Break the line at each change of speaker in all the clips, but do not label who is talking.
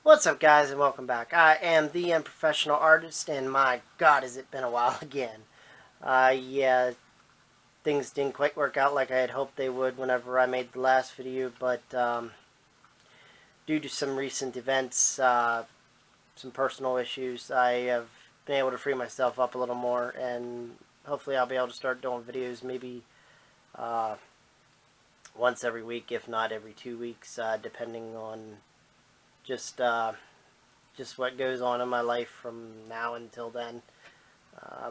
What's up, guys, and welcome back. I am the Unprofessional Artist, and my God, has it been a while again. Yeah, things didn't quite work out like I had hoped they would whenever I made the last video, but due to some recent events, some personal issues, I have been able to free myself up a little more, and hopefully I'll be able to start doing videos maybe uh, once every week, if not every 2 weeks, depending on just just what goes on in my life from now until then.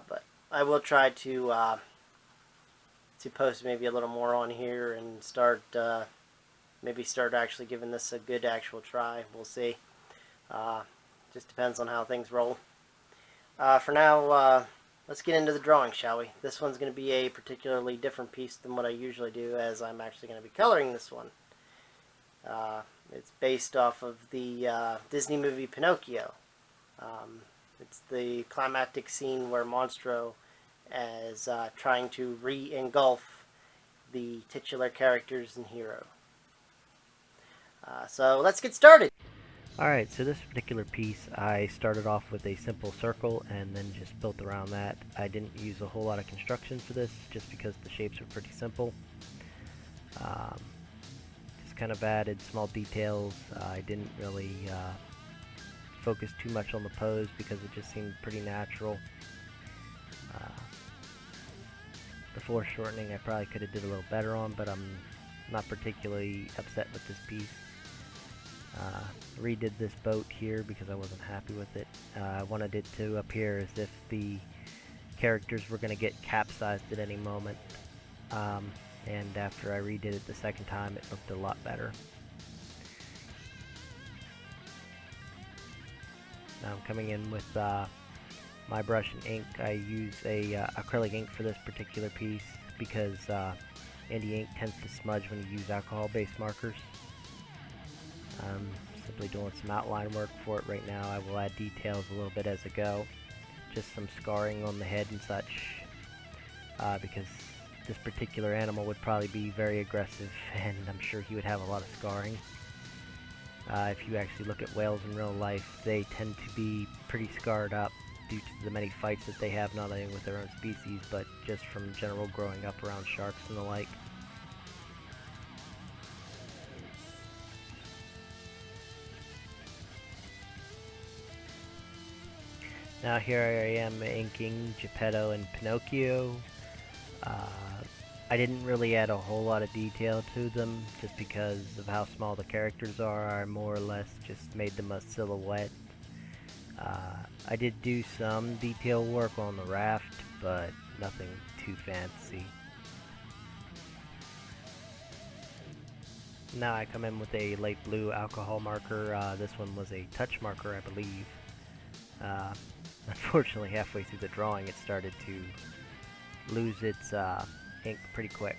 But I will try to post maybe a little more on here and start maybe start actually giving this a good actual try. We'll see. Uh, just depends on how things roll. For now, let's get into the drawing, shall we? This one's going to be a particularly different piece than what I usually do, as I'm actually going to be coloring this one. It's based off of the Disney movie Pinocchio. It's the climactic scene where Monstro is trying to re-engulf the titular characters and hero. So let's get started.
Alright, so this particular piece I started off with a simple circle and then just built around that. I didn't use a whole lot of construction for this just because the shapes are pretty simple. Just kind of added small details. I didn't really focus too much on the pose because it just seemed pretty natural. The foreshortening I probably could have did a little better on, but I'm not particularly upset with this piece. Redid this boat here because I wasn't happy with it. I wanted it to appear as if the characters were going to get capsized at any moment. And after I redid it the second time, it looked a lot better. Now I'm coming in with my brush and ink. I use a acrylic ink for this particular piece because Andy ink tends to smudge when you use alcohol-based markers. I'm simply doing some outline work for it right now. I will add details a little bit as I go. Just some scarring on the head and such, because this particular animal would probably be very aggressive, and I'm sure he would have a lot of scarring. If you actually look at whales in real life, they tend to be pretty scarred up due to the many fights that they have, not only with their own species, but just from general growing up around sharks and the like. Now here I am inking Geppetto and Pinocchio. I didn't really add a whole lot of detail to them just because of how small the characters are. I more or less just made them a silhouette. I did do some detail work on the raft, but nothing too fancy. Now I come in with a light blue alcohol marker. This one was a touch marker, I believe. Unfortunately, halfway through the drawing, it started to lose its ink pretty quick.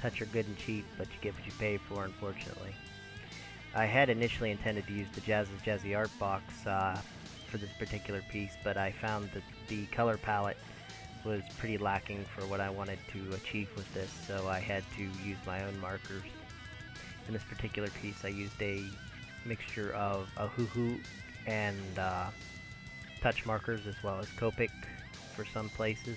Touch are good and cheap, but you get what you pay for, unfortunately. I had initially intended to use the Jazzy Art box for this particular piece, but I found that the color palette was pretty lacking for what I wanted to achieve with this, so I had to use my own markers. In this particular piece, I used a mixture of a hoo-hoo and touch markers, as well as Copic for some places.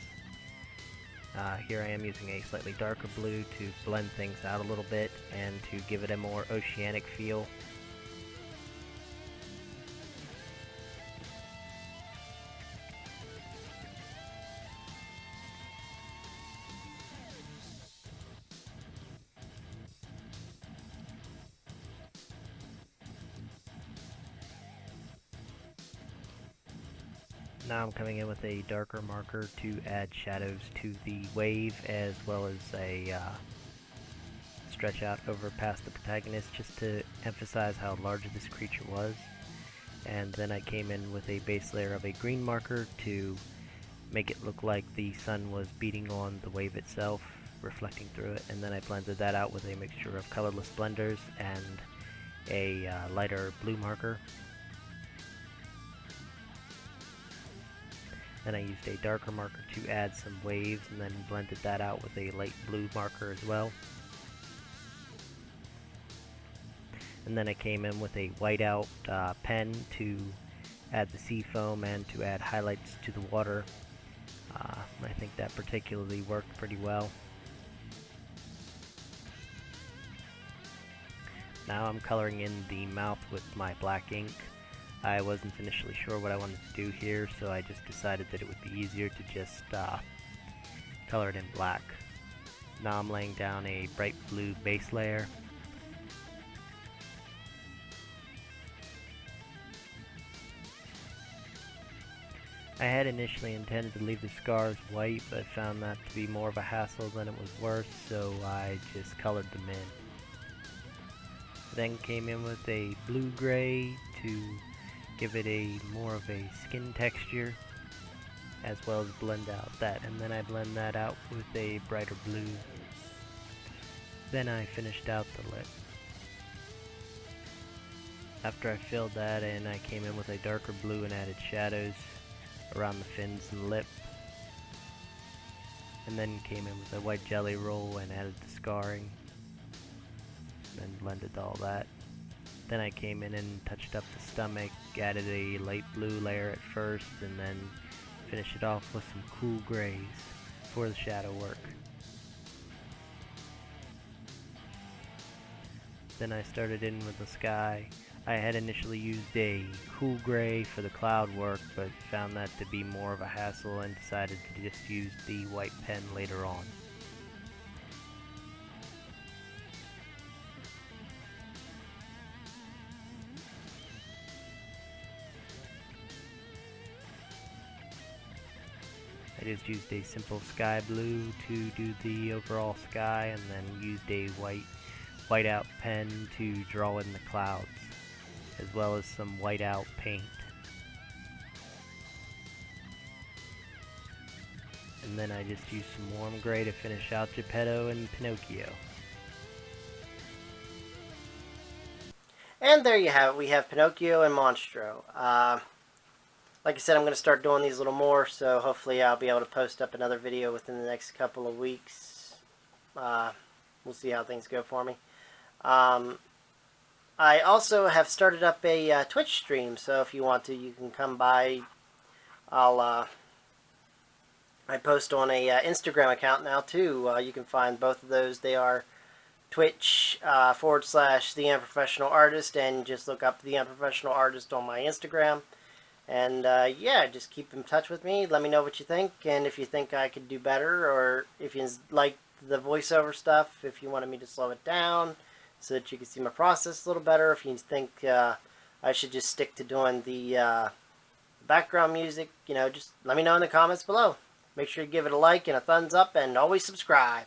Here I am using a slightly darker blue to blend things out a little bit and to give it a more oceanic feel. Now I'm coming in with a darker marker to add shadows to the wave, as well as a stretch out over past the protagonist just to emphasize how large this creature was. And then I came in with a base layer of a green marker to make it look like the sun was beating on the wave itself, reflecting through it, and then I blended that out with a mixture of colorless blenders and a lighter blue marker. Then I used a darker marker to add some waves and then blended that out with a light blue marker as well. And then I came in with a whiteout pen to add the sea foam and to add highlights to the water. I think that particularly worked pretty well. Now I'm coloring in the mouth with my black ink. I wasn't initially sure what I wanted to do here, so I just decided that it would be easier to just color it in black. Now I'm laying down a bright blue base layer. I had initially intended to leave the scars white, but found that to be more of a hassle than it was worth, so I just colored them in. Then came in with a blue-gray to give it a more of a skin texture, as well as blend out that, and then I blend that out with a brighter blue. Then I finished out the lip. After I filled that in, I came in with a darker blue and added shadows around the fins and lip, and then came in with a white jelly roll and added the scarring, and then blended all that. Then I came in and touched up the stomach, added a light blue layer at first, and then finished it off with some cool grays for the shadow work. Then I started in with the sky. I had initially used a cool gray for the cloud work, but found that to be more of a hassle and decided to just use the white pen later on. I just used a simple sky blue to do the overall sky, and then used a whiteout pen to draw in the clouds, as well as some whiteout paint. And then I just used some warm gray to finish out Geppetto and Pinocchio.
And there you have it. We have Pinocchio and Monstro. Like I said, I'm going to start doing these a little more, so hopefully I'll be able to post up another video within the next couple of weeks. We'll see how things go for me. I also have started up a Twitch stream, so if you want to, you can come by. I post on a Instagram account now too. You can find both of those. They are Twitch / the UnProfessional Artist, and just look up the UnProfessional Artist on my Instagram. And yeah, just keep in touch with me. Let me know what you think, and if you think I could do better, or if you like the voiceover stuff, if you wanted me to slow it down so that you can see my process a little better, if you think I should just stick to doing the background music, just let me know in the comments below. Make sure you give it a like and a thumbs up, and always subscribe.